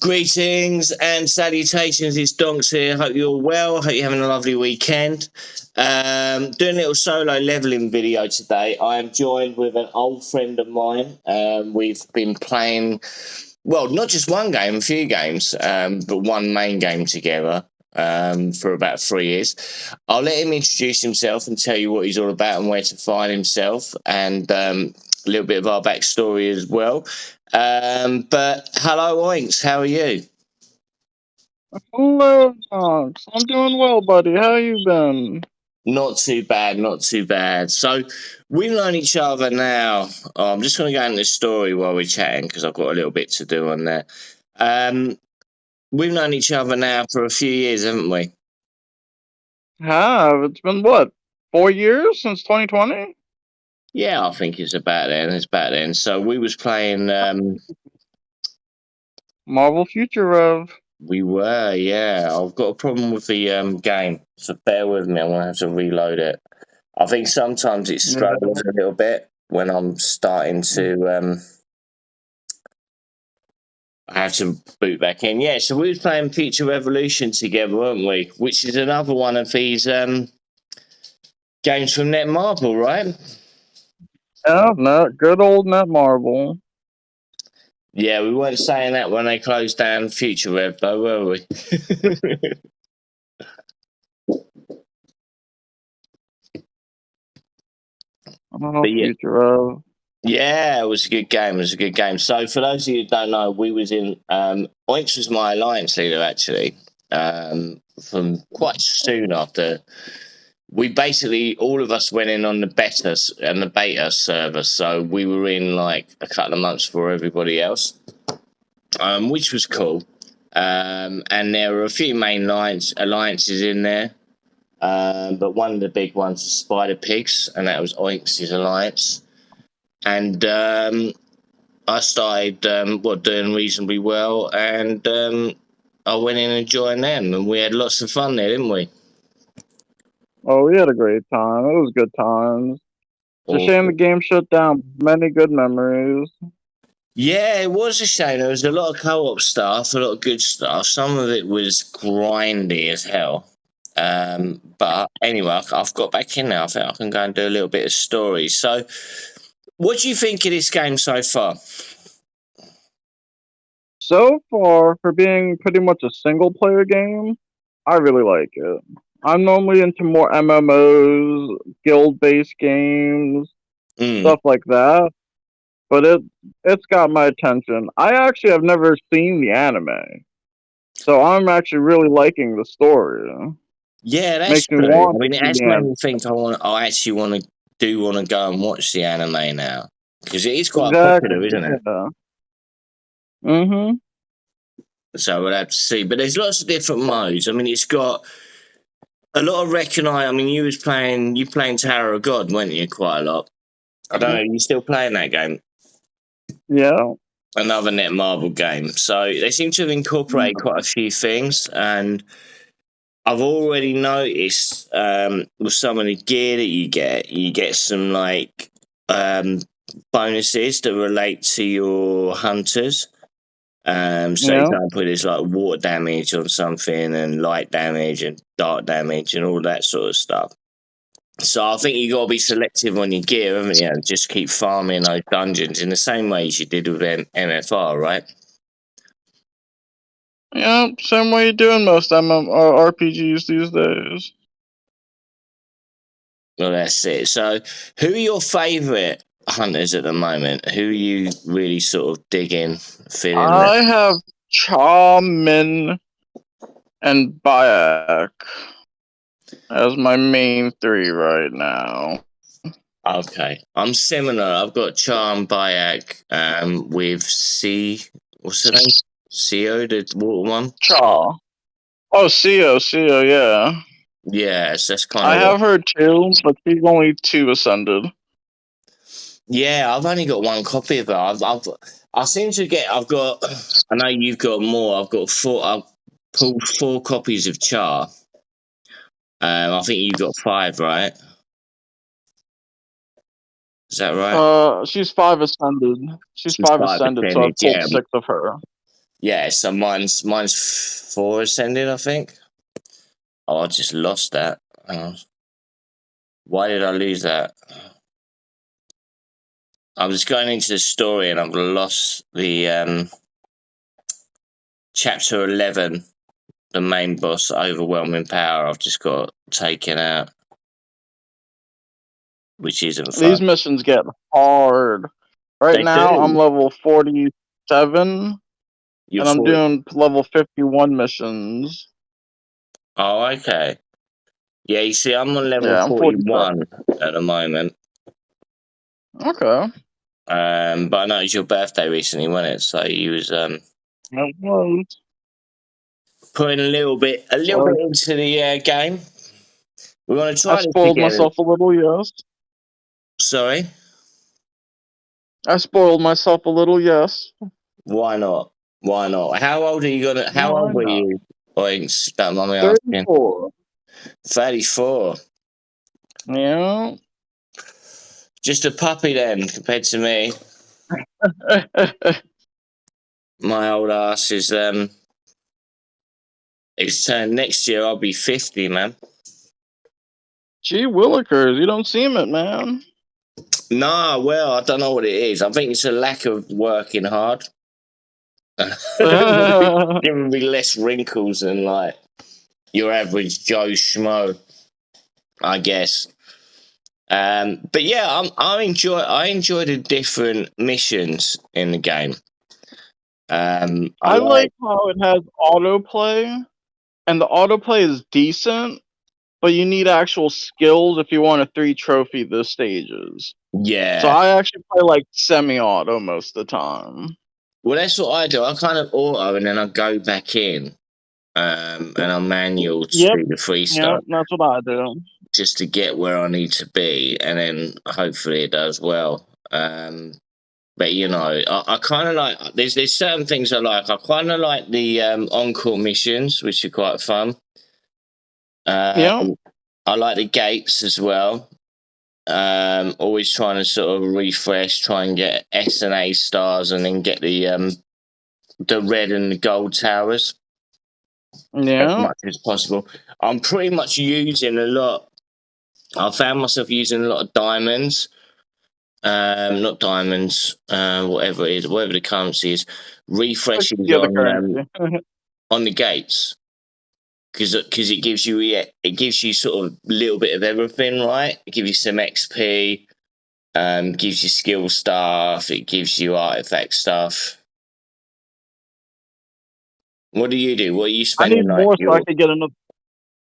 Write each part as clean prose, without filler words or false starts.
Greetings and salutations. It's Donks here. Hope you're well. Hope you're having a lovely weekend. Doing a little solo leveling video today. I am joined with an old friend of mine. We've been playing, well, not just one game, a few games, but one main game together for about 3 years. I'll let him introduce himself and tell you what he's all about and where to find himself, and a little bit of our backstory as well. But hello, Oinks. How are you? Hello, Tonks. I'm doing well, buddy. How you been? Not too bad, not too bad. So we've known each other now. I'm just going to go into the story while we're chatting because I've got a little bit to do on there. We've known each other now for a few years, haven't we? It's been what, 4 years since 2020? Yeah, I think it's about then. It's about then. So we was playing. Marvel Future Rev. We were, yeah. I've got a problem with the game, so bear with me. I'm gonna have to reload it. I think sometimes it struggles a little bit when I'm starting to. I have to boot back in. Yeah, so we were playing Future Revolution together, weren't we? Which is another one of these games from Netmarble, right? Yeah, good old Netmarble. Yeah, we weren't saying that when they closed down Future Rev, though, were we? Future Rev. Yeah, it was a good game. It was a good game. So, for those of you who don't know, we was in Oinks was my alliance leader actually. From quite soon after, we basically all of us went in on the beta server. So we were in like a couple of months before everybody else, which was cool. And there were a few main alliances in there, but one of the big ones was Spider Pigs, and that was Oinks' alliance. And I started doing reasonably well, and I went in and joined them, and we had lots of fun there, didn't we? Oh, we had a great time. It was good times. It's a shame the game shut down. Many good memories. Yeah, it was a shame. There was a lot of co-op stuff, a lot of good stuff. Some of it was grindy as hell. But anyway, I've got back in now. I think I can go and do a little bit of story. So, what do you think of this game so far? So far, for being pretty much a single-player game, I really like it. I'm normally into more MMOs, guild-based games, stuff like that. But it's got my attention. I actually have never seen the anime, so I'm actually really liking the story. Yeah, that's Makes me true. want I mean, to it see has the made anime. me think. I actually want to go and watch the anime now because it is quite Exactly. popular, isn't it? Yeah. Mhm. So we'll have to see. But there's lots of different modes. I mean, it's got a lot of recognize. I mean, you playing Tower of God, weren't you? Quite a lot. I don't know. You still playing that game? Yeah. Another Netmarble game. So they seem to have incorporated quite a few things, and I've already noticed with some of the gear that you get some like bonuses that relate to your hunters. So example, there's like water damage on something, and light damage, and dark damage, and all that sort of stuff. So I think you got to be selective on your gear, haven't you? And just keep farming those dungeons in the same way as you did with MFR, right? Yeah, same way you do in most RPGs these days. Well, that's it. So, who are your favourite hunters at the moment? Who are you really sort of digging, feeling? I have Cha-Min and Bayek as my main three right now. Okay, I'm similar. I've got Charm Bayek with what's the name? CO, the water one? Cha. Oh, CO, yeah. Yes, that's kind I of have her too, but she's only 2 ascended. Yeah, I've only got one copy of it. I seem to get. I know you've got more. I've got 4. I've pulled 4 copies of Char. I think you've got 5, right? Is that right? She's 5 ascended. She's 5 ascended, so I've pulled 6 of her. Yeah, so mine's 4 ascended, I think. Oh, I just lost that. Why did I lose that? I was going into the story and I've lost the chapter 11, the main boss, overwhelming power. I've just got taken out, which isn't These fun. missions get hard. Right They now, I'm do. level 47, You're and I'm 40. doing level 51 missions. Oh, okay. Yeah, you see, I'm on level Yeah, I'm 47. 41 at the moment. Okay. But I know it was your birthday recently, wasn't it? So you was It was. putting a little bit So into the game. We want to I try this spoiled together. myself a little, yes. Sorry, I spoiled myself a little, yes. why not? Why not? How old are you gonna? How Why old were not? you? Oinks, don't mind me asking. 34. 34. Yeah. Just a puppy then, compared to me. My old ass is it's turned next year. I'll be 50, man. Gee willikers, you don't seem it, man. Nah, well, I don't know what it is. I think it's a lack of working hard. Yeah, Giving me less wrinkles than like your average Joe Schmo, I guess. But yeah, I enjoy the different missions in the game. I I like, like how it has autoplay, and the autoplay is decent, but you need actual skills if you want to 3 trophy the stages. So yeah. I actually play like semi-auto most of the time. Well, that's what I do. I kind of auto and then I go back in, and I manual to Yep, do the free yep, stuff that's what I do. just to get where I need to be, and then hopefully it does well. But you know, I kind of like there's certain things I like. I kind of like the encore missions, which are quite fun. Yep, Um, I like the gates as well. Always trying to sort of refresh, try and get S and A stars, and then get the red and the gold towers as yeah. much as possible. I'm pretty much using a lot. I found myself using a lot of diamonds. Not diamonds, whatever it is, whatever the currency is, refreshes The other currency. on the gates because it gives you sort of a little bit of everything, right? It gives you some XP, gives you skill stuff, it gives you artifact stuff. What do you do? What are you I spending need like more so I your? could get enough.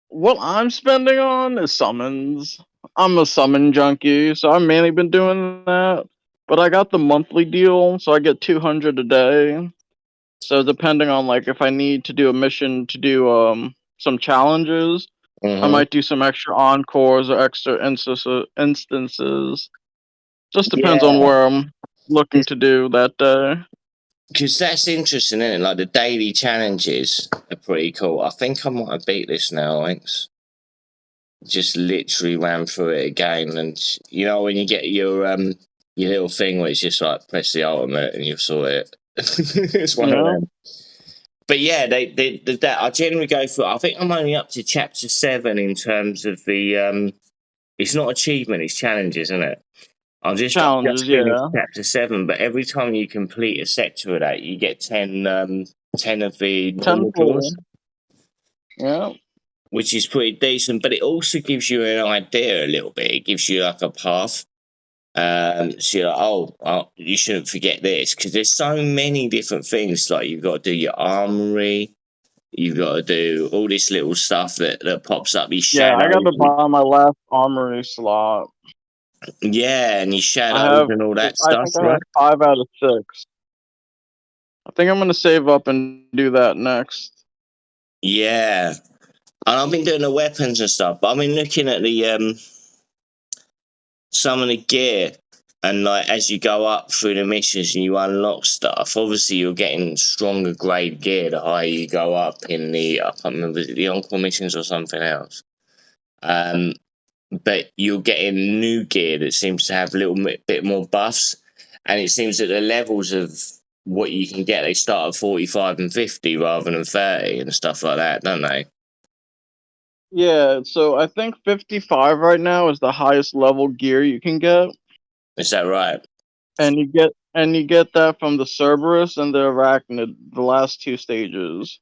What I'm spending on is summons. I'm a summon junkie, so I've mainly been doing that. But I got the monthly deal, so I get 200 a day. So depending on like if I need to do a mission to do some challenges, I Mm-hmm. might do some extra encores or extra instances. Just depends on Yeah, where I'm looking to do that day. because that's interesting, isn't it? Like the daily challenges are pretty cool. I think I might have beat this now, thanks. Just literally ran through it again, and you know when you get your little thing where it's just like press the ultimate and you sort it. It's one of Yeah, them. But yeah, that I generally go for. I think I'm only up to chapter 7 in terms of the. It's not achievement; it's challenges, isn't it? I've just challenges. finished Yeah, chapter 7, but every time you complete a sector of that, you get 10 of the 10 normal full. draws, Yeah, which is pretty decent. But it also gives you an idea a little bit. It gives you like a path. So you're like, you shouldn't forget this because there's so many different things. Like you've got to do your armory, you've got to do all this little stuff that pops up. These yeah. I got shadows, to buy my last armory slot. yeah, and your I shadows have. and all that I stuff, think I right? have 5 out of 6. I think I'm gonna save up and do that next. Yeah, and I've been doing the weapons and stuff. But I've been looking at the some of the gear. And like as you go up through the missions and you unlock stuff, obviously you're getting stronger grade gear the higher you go up in the I can't remember, is it the encore missions or something else. Um, but you're getting new gear that seems to have a little bit more buffs, and it seems that the levels of what you can get. They start at 45 and 50 rather than 30 and stuff like that, don't they? Yeah, so I think 55 right now is the highest level gear you can get. Is that right? And you get that from the Cerberus and the Arachnid, the last two stages.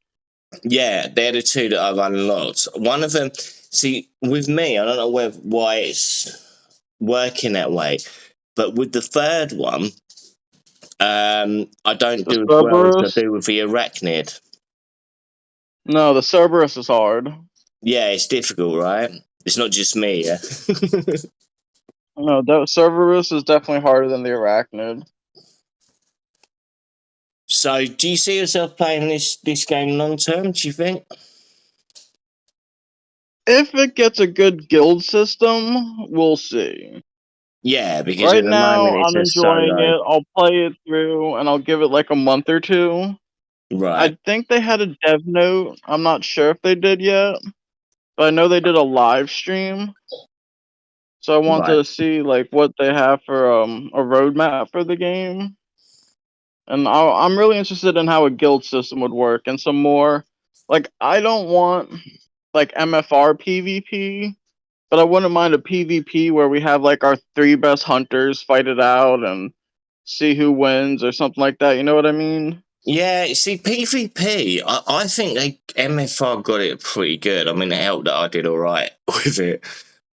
Yeah, they're the two that I've unlocked. One of them, see, with me, I don't know why it's working that way, but with the third one, I don't The do as well as I Cerberus? do with the Arachnid. No, the Cerberus is hard. Yeah, it's difficult, right? It's not just me, yeah. No, the Cerberus is definitely harder than the Arachnid. So, do you see yourself playing this game long term? Do you think? If it gets a good guild system, we'll see. Yeah, because at Right the moment now, it's I'm just enjoying solo. it. I'll play it through, and I'll give it like a month or two. Right, I think they had a dev note. I'm not sure if they did yet, but I know they did a live stream. So I want right. to see like what they have for a roadmap for the game, and I'm really interested in how a guild system would work and some more. Like I don't want like MFR PvP, but I wouldn't mind a PvP where we have like our three best hunters fight it out and see who wins or something like that. You know what I mean? Yeah, see, PvP, I think MFR got it pretty good. I mean, it helped that I did all right with it.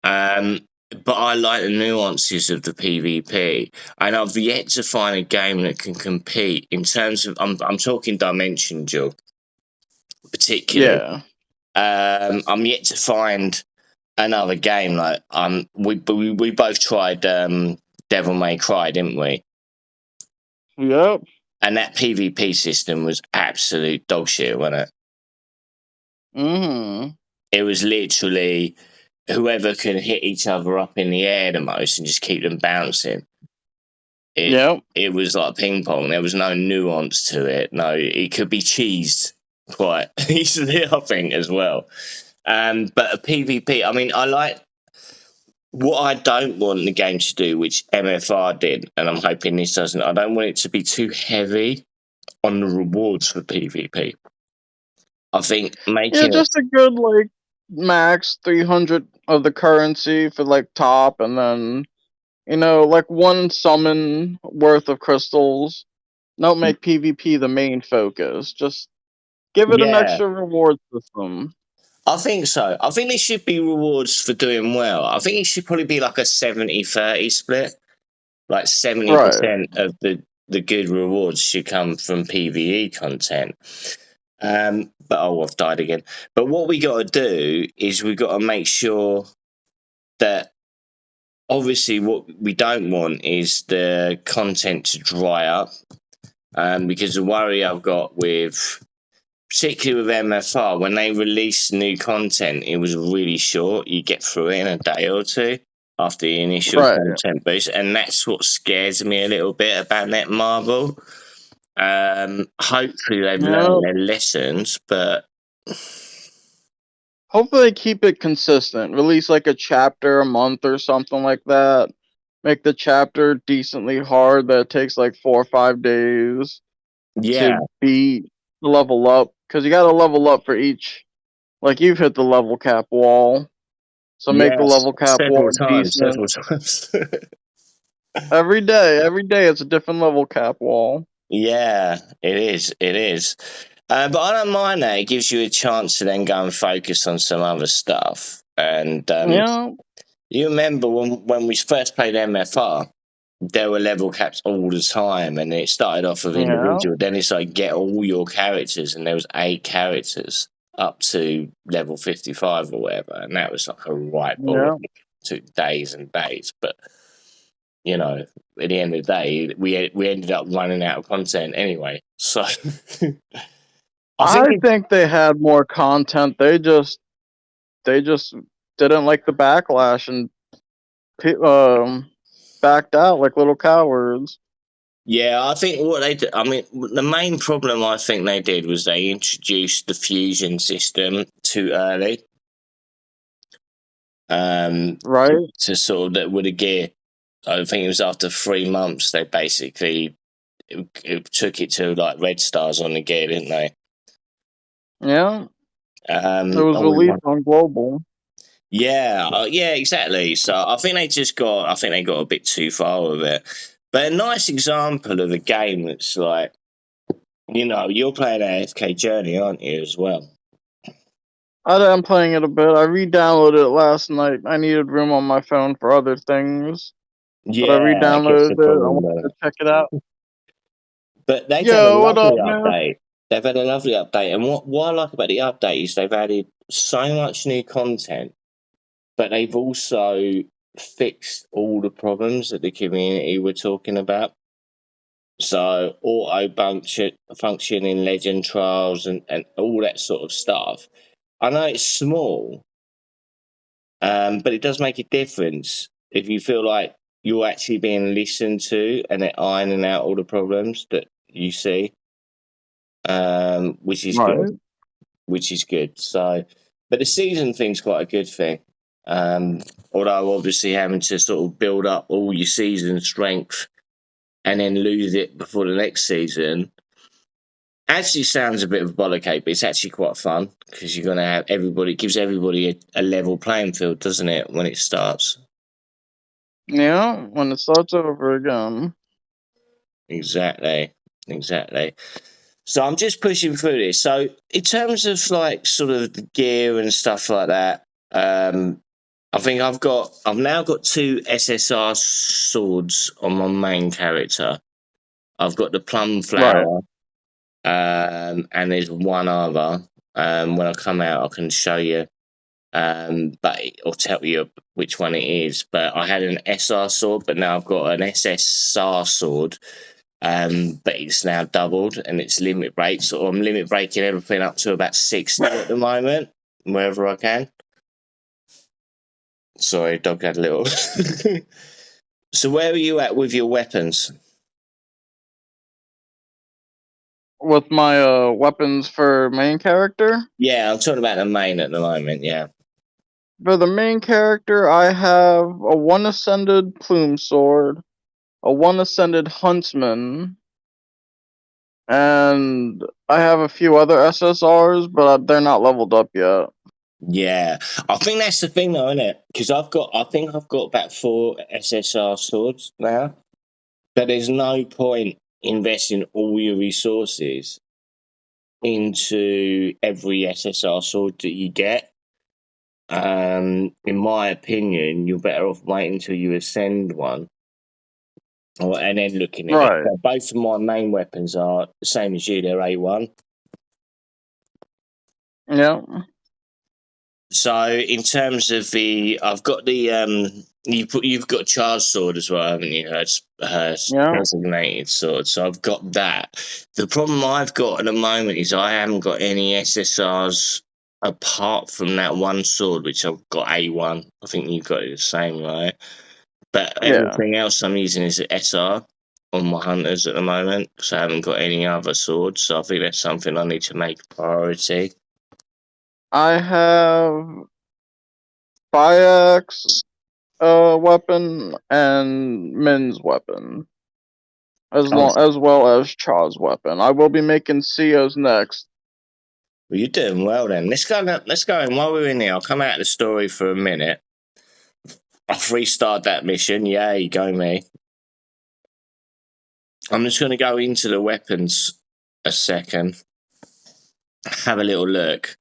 Um, but I like the nuances of the PvP, and I've yet to find a game that can compete in terms of. I'm talking Dimension Duel, particularly. Yeah. I'm yet to find another game like we both tried Devil May Cry, didn't we? Yep. And that PvP system was absolute dog shit, wasn't it? Mhm. It was literally whoever could hit each other up in the air the most and just keep them bouncing. It Yep. it was like ping pong. There was no nuance to it. No, it could be cheesed quite easily, I think, as well. But a PvP, I mean, I like what I don't want the game to do, which MFR did, and I'm hoping this doesn't. I don't want it to be too heavy on the rewards for PvP. I think Yeah, making it, just a good like max 300 of the currency for like top, and then like one summon worth of crystals. Don't make PvP the main focus. Just give it an yeah, extra reward system. I think so. I think there should be rewards for doing well. I think it should probably be like a 70-30 split. Like Right. 70% of the good rewards should come from PvE content. But I've died again. But what we got to do is we got to make sure that obviously what we don't want is the content to dry up. Because the worry I've got with particularly with MFR, when they released new content, it was really short. You get through it in a day or two after the initial Right. content boost, and that's what scares me a little bit about Netmarble. Hopefully they've Yeah. learned their lessons, but Hopefully they keep it consistent. Release like a chapter a month or something like that. Make the chapter decently hard that it takes like 4 or 5 days yeah, to beat level up. Because you gotta level up for each. Like you've hit the level cap wall. So make the yes, level cap several wall times, decent. several times. Every day it's a different level cap wall. Yeah, it is. It is. But I don't mind that. It gives you a chance to then go and focus on some other stuff. And Yeah, you remember when we first played MFR, there were level caps all the time, and it started off with yeah, individual. Then it's like get all your characters, and there was 8 characters up to level 55 or whatever, and that was like a right ball. yeah. It took days and days, but you know, at the end of the day, we ended up running out of content anyway. So I think I think they had more content. They just didn't like the backlash and backed out like little cowards. yeah, I think what they did, I mean, the main problem I think they did was they introduced the fusion system too early. Right? To sort of that with a gear. I think it was after 3 months they basically it took it to like red stars on the gear, didn't they? Yeah, it was released on global. Yeah, exactly. So I think they got a bit too far with it. But a nice example of a game that's like, you're playing AFK Journey, aren't you, as well? I'm playing it a bit. I re-downloaded it last night. I needed room on my phone for other things, but I Yeah, I guess the re-downloaded it. I problem wanted there. to check it out. But they've had a Yo, what lovely up, man? update. They've had a lovely update. And what I like about the update is they've added so much new content, but they've also fixed all the problems that the community were talking about. So auto function in legend trials and all that sort of stuff. I know it's small, but it does make a difference if you feel like you're actually being listened to and they're ironing out all the problems that you see, which is good. Right. Which is good. So, but the season thing's quite a good thing. Although obviously having to sort of build up all your season strength and then lose it before the next season actually sounds a bit of a bollockate, but it's actually quite fun because you're going to have everybody, it gives everybody a level playing field, doesn't it, when it starts? Yeah, when it starts over again. Exactly. So I'm just pushing through this. So in terms of like sort of the gear and stuff like that, I think I've now got 2 SSR swords on my main character. I've got the plum Right. flower, and there's one other. When I come out, I can show you, or tell you which one it is. But I had an SR sword, but now I've got an SSR sword. But it's now doubled and it's limit break. So I'm limit breaking everything up to about 60 at the moment, wherever I can. Sorry, dog had a little. So where are you at with your weapons? With my weapons for main character? Yeah, I'm talking about the main at the moment, yeah. For the main character, I have a 1 ascended plume sword, a 1 ascended huntsman, and I have a few other SSRs, but they're not leveled up yet. Yeah, I think that's the thing though, isn't it? Because I think I've got about 4 SSR swords now, but there's no point investing all your resources into every SSR sword that you get. In my opinion, you're better off waiting until you ascend one, and then looking at it. Right. So both of my main weapons are the same as you. They're A1. Yeah. So in terms of I've got the you've got a charged sword as well, haven't you? Her Yeah. designated sword. So I've got that. The problem I've got at the moment is I haven't got any SSRs apart from that one sword, which I've got A1. I think you've got it the same, right? But Yeah. everything else I'm using is SR on my hunters at the moment, because I haven't got any other swords. So I think that's something I need to make a priority. I have Bayek's weapon and Min's weapon, as well as Cha's weapon. I will be making Sio's next. Well, you're doing well then. Let's go. Let's go. And while we're in here, I'll come out of the story for a minute. I've restarted that mission. Yay, go me. I'm just going to go into the weapons a second. Have a little look.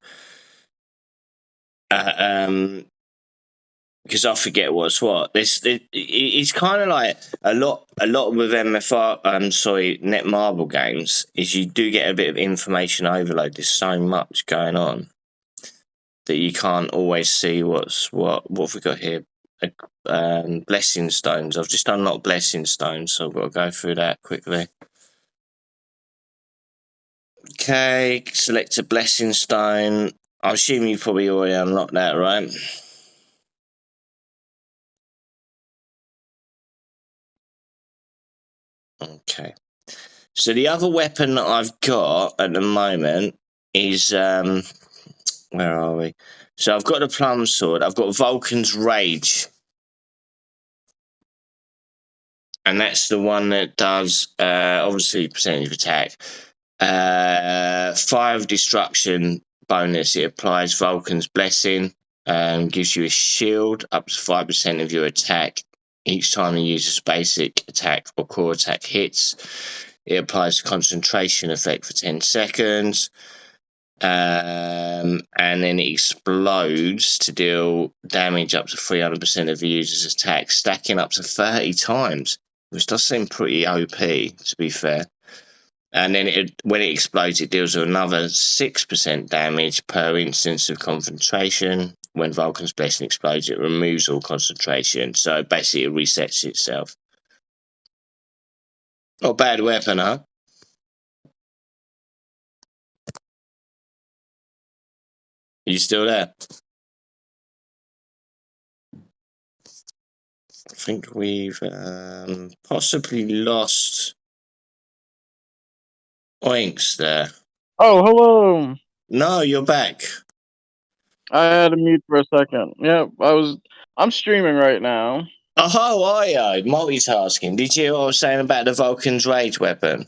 Because I forget what's what. It's kind of like a lot with MFR. Sorry, Netmarble games is you do get a bit of information overload. There's so much going on that you can't always see what's what. What have we got here? Blessing stones. I've just unlocked blessing stones, so I've got to go through that quickly. Okay, select a blessing stone. I assume you probably already unlocked that, right? Okay. So the other weapon that I've got at the moment is where are we? So I've got the plum sword. I've got Vulcan's Rage. and that's the one that does obviously percentage of attack. Fire of Destruction bonus. It applies Vulcan's Blessing, gives you a shield up to 5% of your attack each time the user's basic attack or core attack hits. It applies a concentration effect for 10 seconds. And then it explodes to deal damage up to 300% of the user's attack, stacking up to 30 times, which does seem pretty OP, to be fair. And then when it explodes, it deals another 6% damage per instance of concentration. When Vulcan's Blessing explodes, it removes all concentration. So basically, it resets itself. Not a bad weapon, huh? You still there? I think we've possibly lost Oinks there. Oh, hello. No, you're back. I had to mute for a second. Yep, I'm streaming right now. Oh, how are you? Multitasking. Did you hear what I was saying about the Vulcan's Rage weapon?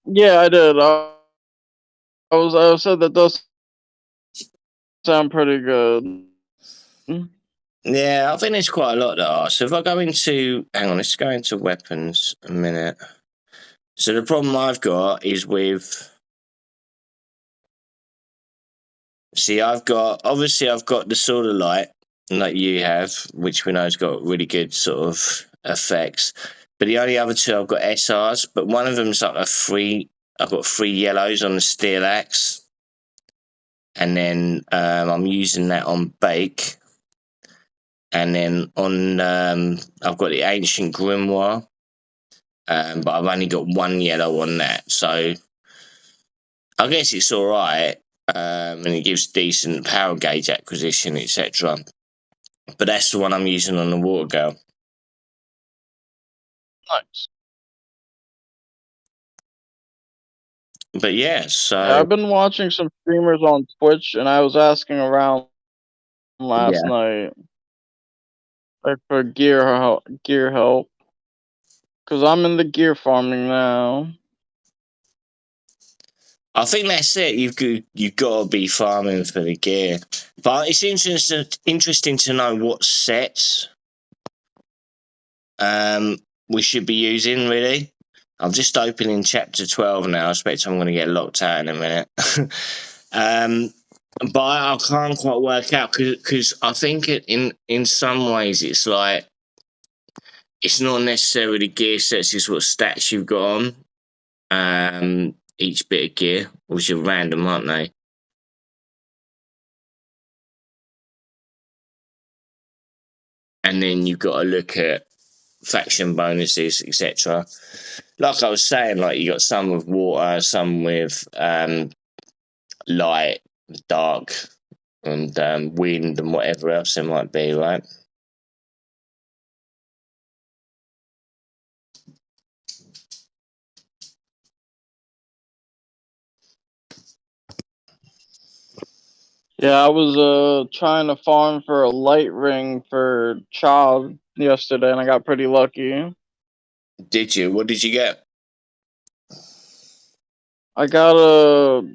Yeah, I did. I said that does sound pretty good. Yeah, I think there's quite a lot that are. So if I go into, hang on, let's go into weapons a minute. So the problem I've got is with, see, obviously I've got the Sword of Light, like you have, which we know has got really good sort of effects. But the only other two I've got SRs, but one of them's like I've got 3 yellows on the steel axe. And then I'm using that on Bake. And then on, I've got the Ancient Grimoire, but I've only got 1 yellow on that. So I guess it's all right, and it gives decent power gauge acquisition, etc. But that's the one I'm using on the Water Girl. Nice. But yeah, so Yeah, I've been watching some streamers on Twitch, and I was asking around last night, like for gear help, because I'm in the gear farming now. I think that's it. You've got to be farming for the gear. But it's interesting to know what sets we should be using, really. I'm just opening chapter 12 now. I expect I'm going to get locked out in a minute. But I can't quite work out because I think in some ways it's like it's not necessarily gear sets, it's what stats you've got on each bit of gear, which are random, aren't they? And then you've got to look at faction bonuses, etc. Like I was saying, like you got some with water, some with light, dark, and wind, and whatever else there might be, right? Yeah, I was trying to farm for a light ring for child yesterday, and I got pretty lucky. Did you? What did you get? I got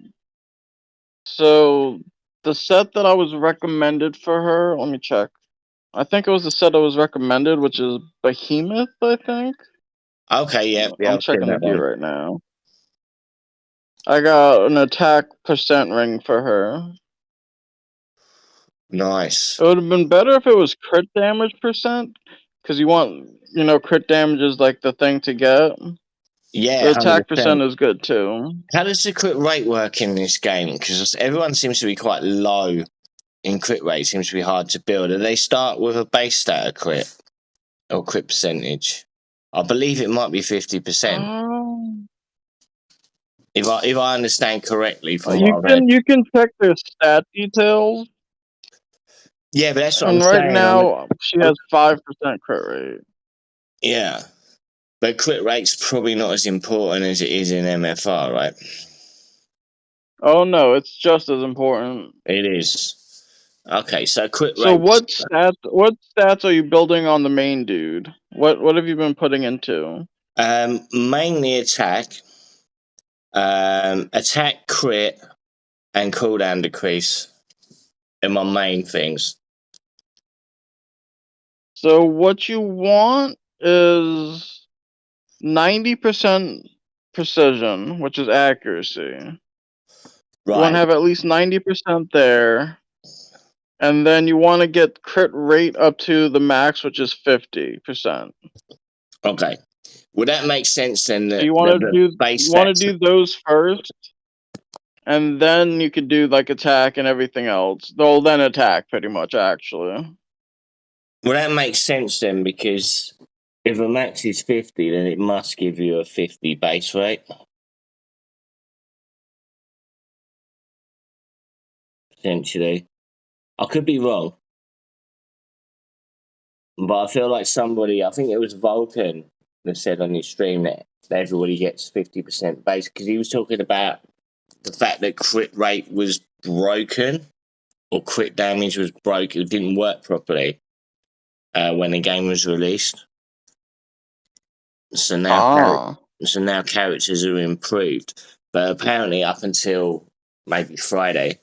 so the set that I was recommended for her. Let me check. I think it was the set I was recommended, which is Behemoth. I think. Okay, yeah, I'm I've seen checking the that gear one. right now. I got an attack percent ring for her. Nice. It would have been better if it was crit damage percent, because you want, crit damage is like the thing to get. Yeah, The attack 100%. percent is good too. How does the crit rate work in this game? Because everyone seems to be quite low in crit rate. Seems to be hard to build. Do they start with a base stat of crit or crit percentage? I believe it might be 50%. If I understand correctly from what I've read. You can check their stat details, Yeah, but that's what I'm and right saying. now she has 5% crit rate. Yeah, but crit rate's probably not as important as it is in MFR, right? Oh no, it's just as important. It is. Okay, so crit So rate. what stats are you building on the main dude? What have you been putting into? Mainly attack, attack crit, and cooldown decrease are my main things. So what you want is 90% precision, which is accuracy. You want Right. to have at least 90% there. And then you want to get crit rate up to the max, which is 50%. Okay. Would that make sense then? So That you want to the do base stats. those first, and then you could do like attack and everything else. They'll then attack pretty much actually. Well, that makes sense then, because if a max is 50, then it must give you a 50 base rate. Potentially. I could be wrong, but I feel like I think it was Vulcan that said on his stream that everybody gets 50% base, because he was talking about the fact that crit rate was broken, or crit damage was broken, it didn't work properly when the game was released. So now, characters are improved, but apparently up until maybe Friday,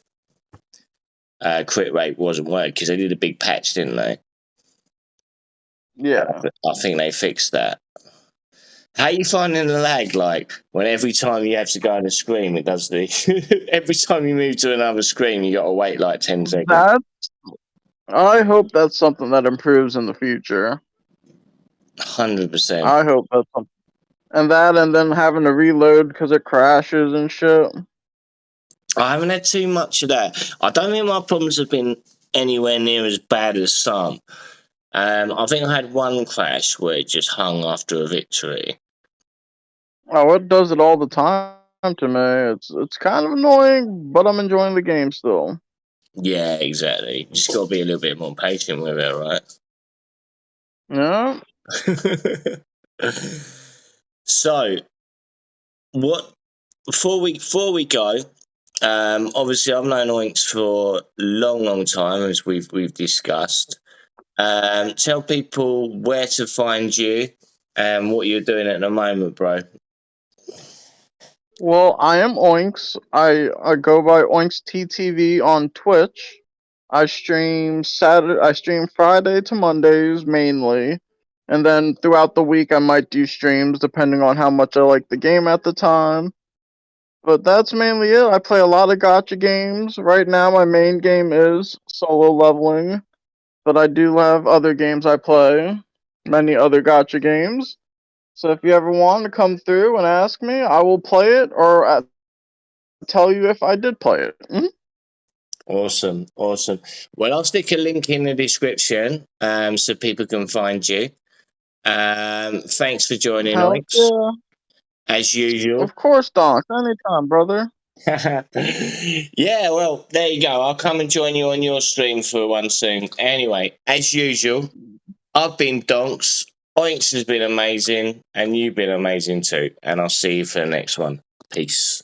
crit rate wasn't working because they did a big patch, didn't they? Yeah. I think they fixed that. How are you finding the lag? Like when every time you have to go on a screen, it does the. Every time you move to another screen, you got to wait like 10 seconds. I hope that's something that improves in the future. 100%. I hope that's something. And then having to reload because it crashes and shit. I haven't had too much of that. I don't think my problems have been anywhere near as bad as some. I think I had one crash where it just hung after a victory. Oh, it does it all the time to me. It's kind of annoying, but I'm enjoying the game still. Yeah, exactly. Just got to be a little bit more patient with it, right? Yeah. So, what before we go? Obviously, I've known Oinks for a long time, as we've discussed. Tell people where to find you and what you're doing at the moment, bro. Well, I am Oinks. I go by Oinks TTV on Twitch. I stream Friday to Mondays mainly. And then throughout the week I might do streams depending on how much I like the game at the time. But that's mainly it. I play a lot of gacha games. Right now my main game is solo leveling, but I do have other games I play. Many other gacha games. So if you ever want to come through and ask me, I will play it or tell you if I did play it. Awesome. Well, I'll stick a link in the description so people can find you. Thanks for joining, Hell Oinks, yeah. as usual. Of course, Donk. Anytime, brother. Yeah, well, there you go. I'll come and join you on your stream for one soon. Anyway, as usual, I've been Donks. Oinks has been amazing, and you've been amazing too. And I'll see you for the next one. Peace.